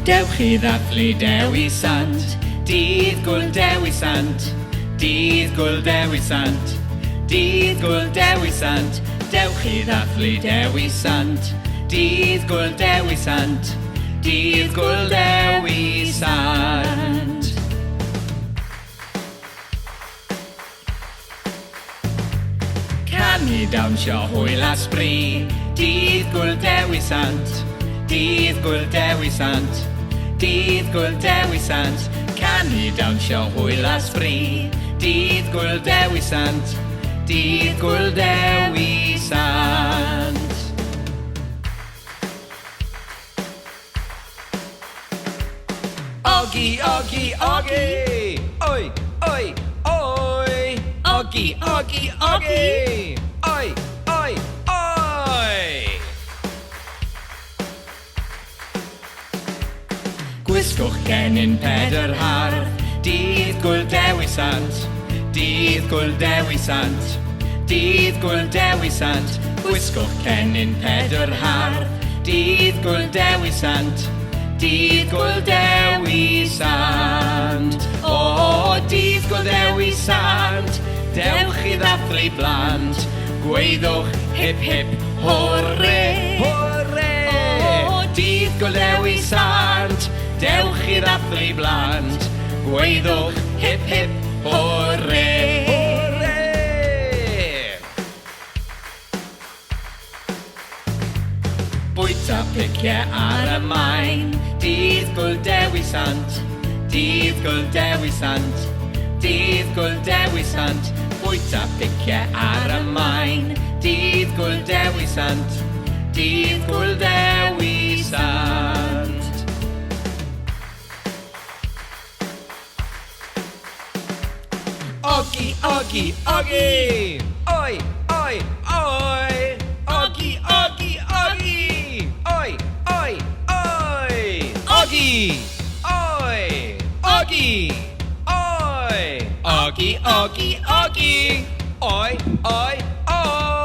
Dewch i ddathlu Dewi Sant. Dydd Gwyl Dewi Sant. Dydd Gwyl Dewi Sant. Dydd Gwyl Dewi Sant. Dewch i ddathlu Dewi Sant. Dydd Gwyl Dewi Sant. Dydd Gwyl Dewi Sant. Canu dawnsio hwyl a sbri. Dydd Gwyl Dewi Sant. Dydd Gwyl Dewi Sant. Dydd Gwyl Dewi Sant. Canu dawnsio hwyl a sbri. Dydd Gwyl Dewi Sant. Dydd Gwyl Dewi Sant. Ogi, ogi, ogi! Oi, oi, oi! Ogi, ogi, ogi! Oi, oi, oi! Gwisgwch gennym Peder Hardd. Dydd Gwyl Dewi Sant. Dydd Gwyl Dewi Sant. Dydd Gwyl Dewi Sant. Gwisgwch gennym Peder Hardd. Dydd Gwyl Dewi Sant. Dydd Gwyl Dewi Sant. O, Dydd Gwyl Dewi Sant. Dewch i ddathlu blant. Gwaeddwch hip hip hwrre. Hwrre! O, Dydd Gwyl Dewi Sant. Dewch i ddathlu blant. Gwaeddwch hip hip hwrre. Hwrre! Bwyta piciau ar y maen. Dydd Gwyl Dewi Sant. Dydd Gwyl Dewi Sant. Dydd Gwyl Dewi Sant. Bwyta piciau ar y maen. Dydd Gwyl Dewi Sant. Dydd Gwyl Dewi Sant. Ogi, ogi, ogi! Oi, oi, oi! Ogi, ogi, ogi! Oi, oi, oi! Ogi! Oi! Ogi! Oi! Ogi, ogi, ogi! Oi, oi, oi!